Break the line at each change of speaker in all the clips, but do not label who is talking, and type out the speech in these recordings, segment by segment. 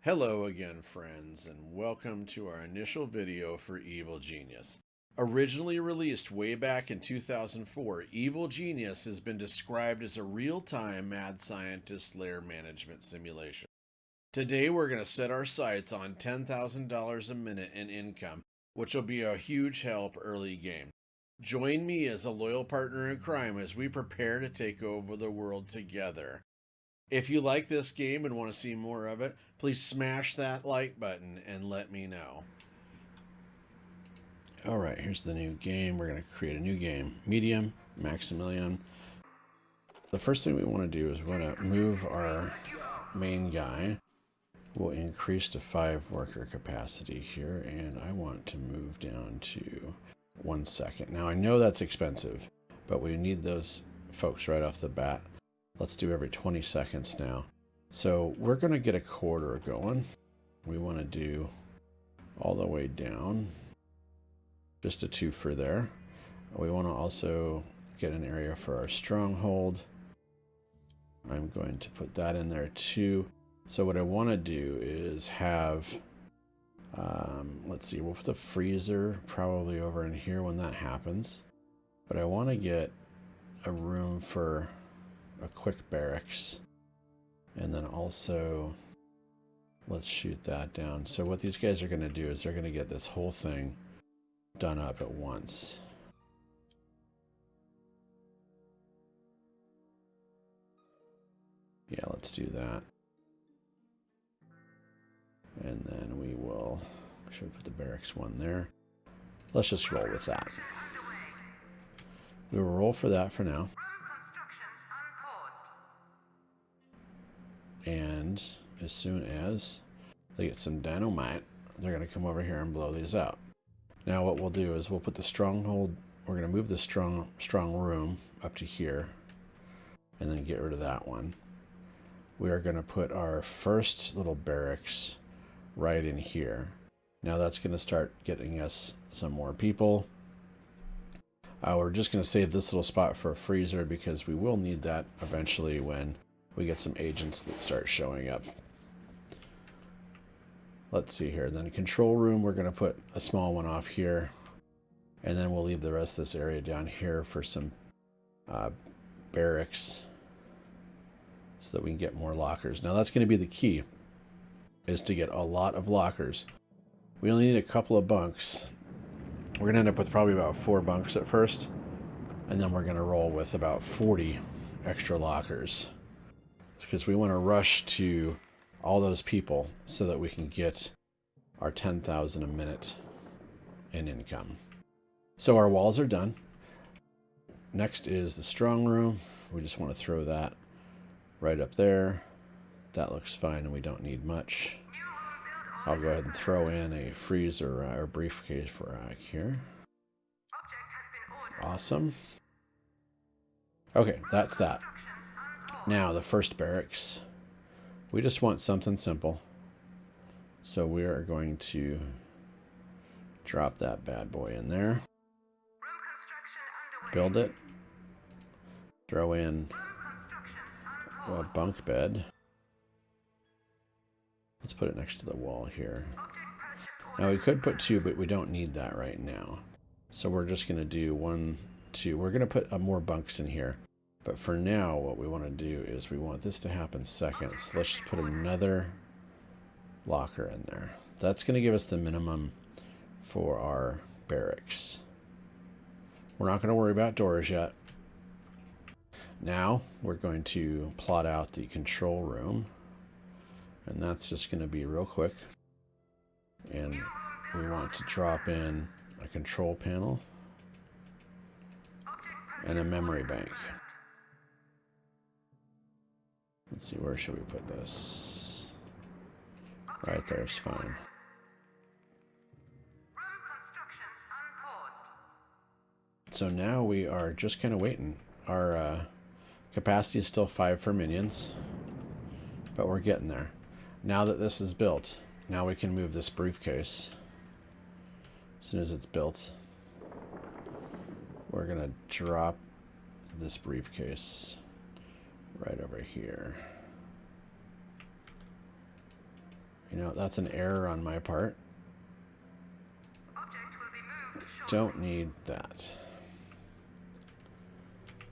Hello again, friends, and welcome to our initial video for Evil Genius. Originally released way back in 2004, Evil Genius has been described as a real-time mad scientist lair management simulation. Today we're going to set our sights on $10,000 a minute in income, which will be a huge help early game. Join me as a loyal partner in crime as we prepare to take over the world together. If you like this game and want to see more of it, please smash that like button and let me know. Alright, here's the new game. We're going to create a new game. Medium, Maximilian. The first thing we want to do is we want to move our main guy. We'll increase to 5 worker capacity here, and I want to move down to 1 second. Now I know that's expensive, but we need those folks right off the bat. Let's do every 20 seconds now. So we're going to get a quarter going. We want to do all the way down. Just a 2 for there. We want to also get an area for our stronghold. I'm going to put that in there too. So what I want to do is have, let's see, we'll put the freezer probably over in here when that happens. But I want to get a room for a quick barracks, and then also let's shoot that down. So what these guys are going to do is they're going to get this whole thing done up at once. Yeah, let's do that. And then we will, should we put the barracks one there? Let's just roll with that. We will roll for that for now. And as soon as they get some dynamite, they're going to come over here and blow these out. Now what we'll do is we'll put the stronghold, we're going to move the strong room up to here, and then get rid of that one. We are going to put our first little barracks right in here. Now that's going to start getting us some more people. We're just going to save this little spot for a freezer because we will need that eventually when we get some agents that start showing up. Let's see here. Then control room, we're going to put a small one off here. And then we'll leave the rest of this area down here for some barracks so that we can get more lockers. Now that's going to be the key, is to get a lot of lockers. We only need a couple of bunks. We're going to end up with probably about 4 bunks at first. And then we're going to roll with about 40 extra lockers, because we want to rush to all those people so that we can get our 10,000 a minute in income. So our walls are done. Next is the strong room. We just want to throw that right up there. That looks fine and we don't need much. I'll go ahead and throw in a freezer or briefcase rack here. Awesome. Okay, that's that. Now, the first barracks, we just want something simple. So we are going to drop that bad boy in there. Build it. Throw in a bunk bed. Let's put it next to the wall here. Now, we could put 2, but we don't need that right now. So we're just going to do 1, 2. We're going to put more bunks in here. But for now, what we want to do is we want this to happen second. So let's just put another locker in there. That's going to give us the minimum for our barracks. We're not going to worry about doors yet. Now we're going to plot out the control room. And that's just going to be real quick. And we want to drop in a control panel and a memory bank. Let's see, where should we put this? Right there is fine. So now we are just kind of waiting. Our capacity is still 5 for minions, but we're getting there. Now that this is built, now we can move this briefcase. As soon as it's built, we're going to drop this briefcase right over here. You know, that's an error on my part. Don't need that.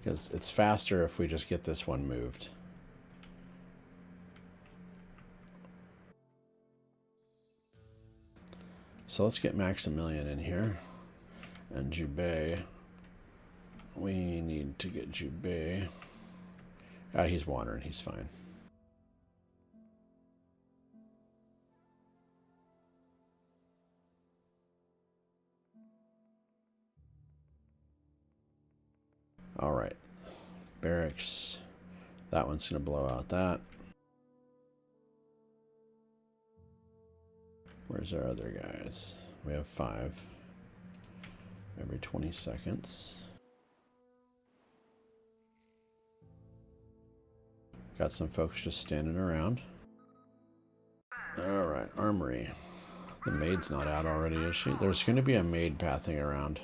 Because it's faster if we just get this one moved. So let's get Maximilian in here. And Jubei. We need to get Jubei. Ah, he's wandering. He's fine. All right. Barracks. That one's going to blow out that. Where's our other guys? We have 5 every 20 seconds. Got some folks just standing around. All right, armory. The maid's not out already, is she? There's going to be a maid pathing around.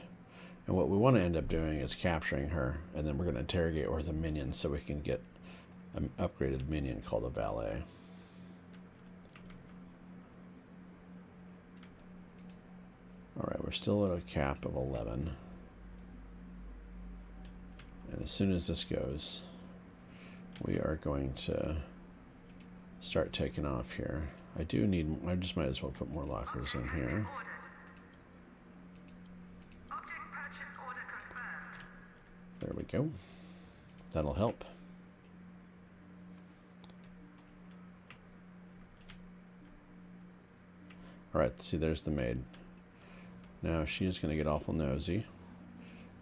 And what we want to end up doing is capturing her, and then we're going to interrogate her with a minion so we can get an upgraded minion called a valet. Alright, we're still at a cap of 11. And as soon as this goes, we are going to start taking off here. I just might as well put more lockers in here. There we go. That'll help. Alright, see, there's the maid. Now she's going to get awful nosy.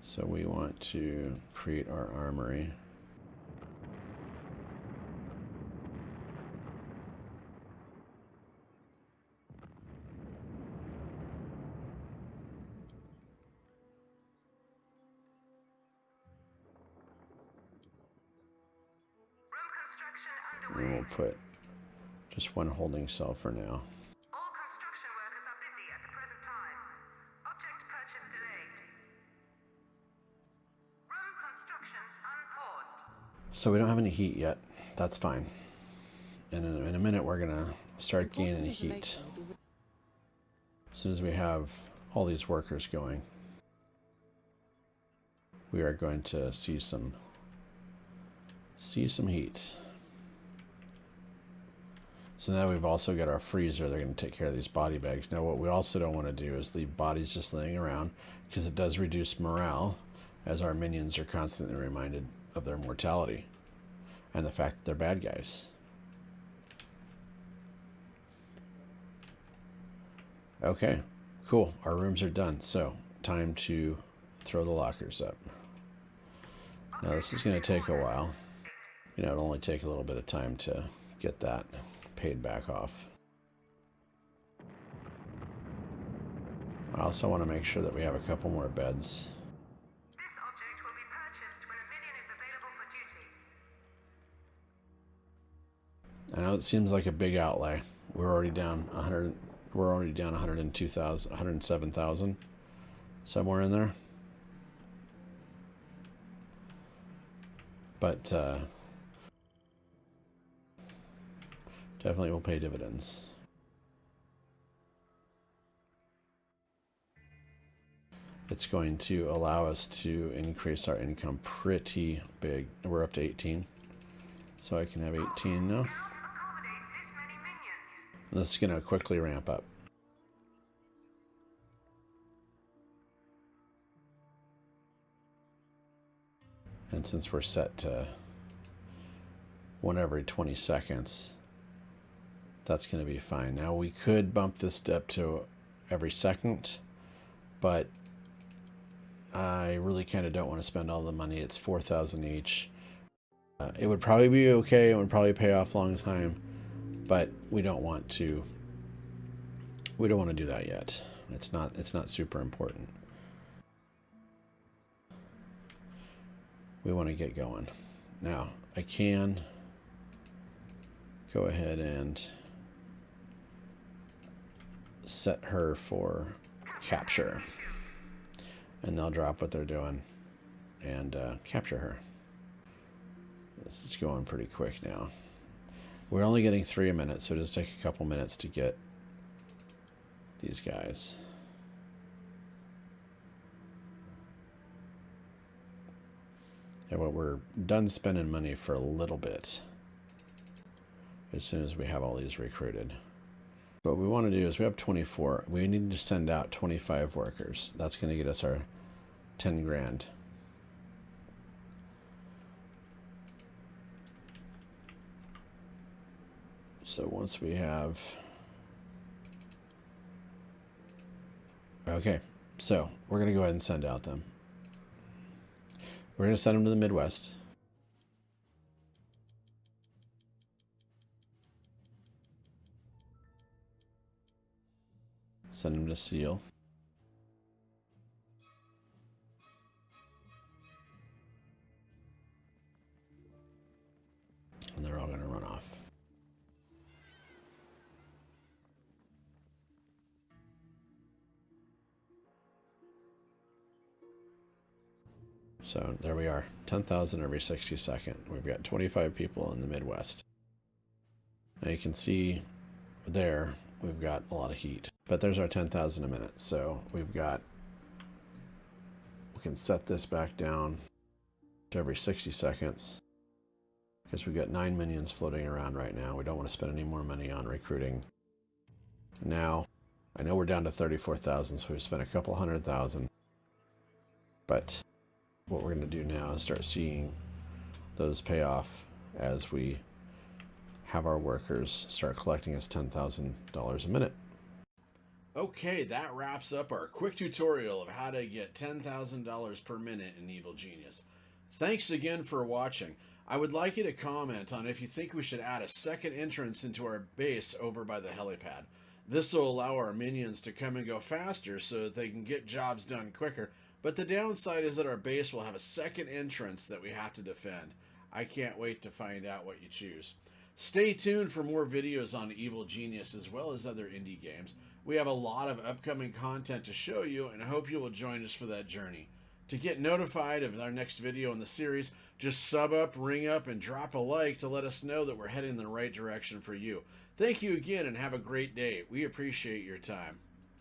So we want to create our armory. And we'll put just one holding cell for now.
All construction workers are busy at the present time. Object purchase delayed. Room construction unpaused.
So we don't have any heat yet. That's fine. And in a minute we're going to start gaining heat. As soon as we have all these workers going, we are going to see some heat. So now we've also got our freezer. They're going to take care of these body bags. Now what we also don't want to do is leave bodies just laying around, because it does reduce morale, as our minions are constantly reminded of their mortality and the fact that they're bad guys. Okay, cool. Our rooms are done. So time to throw the lockers up. Now this is going to take a while. You know, it'll only take a little bit of time to get that paid back off. I also want to make sure that we have a couple more beds.
This object will be purchased when a minion is available for duty.
I know it seems like a big outlay. We're already down 100. We're already down 102,000, 107,000, somewhere in there. But definitely will pay dividends. It's going to allow us to increase our income pretty big. We're up to 18. So I can have 18 now. This is going to quickly ramp up. And since we're set to 1 every 20 seconds, that's going to be fine. Now we could bump this up to every second, but I really kind of don't want to spend all the money. It's 4,000 each. It would probably be okay. It would probably pay off a long time, but we don't want to. We don't want to do that yet. It's not super important. We want to get going. Now I can go ahead and set her for capture, and they'll drop what they're doing and capture her. This is going pretty quick now. We're only getting 3 a minute, so it'll just take a couple minutes to get these guys. And well, we're done spending money for a little bit as soon as we have all these recruited. What we want to do is we have 24. We need to send out 25 workers. That's going to get us our 10 grand. So once we have... Okay, so we're going to go ahead and send out them. We're going to send them to the Midwest. Send them to Seal. And they're all going to run off. So there we are, 10,000 every 60-second. We've got 25 people in the Midwest. Now you can see there we've got a lot of heat, but there's our 10,000 a minute. So we can set this back down to every 60 seconds because we've got 9 minions floating around right now. We don't want to spend any more money on recruiting. Now, I know we're down to 34,000, so we've spent a couple 100,000, but what we're going to do now is start seeing those pay off as we have our workers start collecting us $10,000 a minute. Okay, that wraps up our quick tutorial of how to get $10,000 per minute in Evil Genius. Thanks again for watching. I would like you to comment on if you think we should add a second entrance into our base over by the helipad. This will allow our minions to come and go faster so that they can get jobs done quicker. But the downside is that our base will have a second entrance that we have to defend. I can't wait to find out what you choose. Stay tuned for more videos on Evil Genius as well as other indie games. We have a lot of upcoming content to show you and I hope you will join us for that journey. To get notified of our next video in the series, just sub up, ring up, and drop a like to let us know that we're heading in the right direction for you. Thank you again and have a great day. We appreciate your time.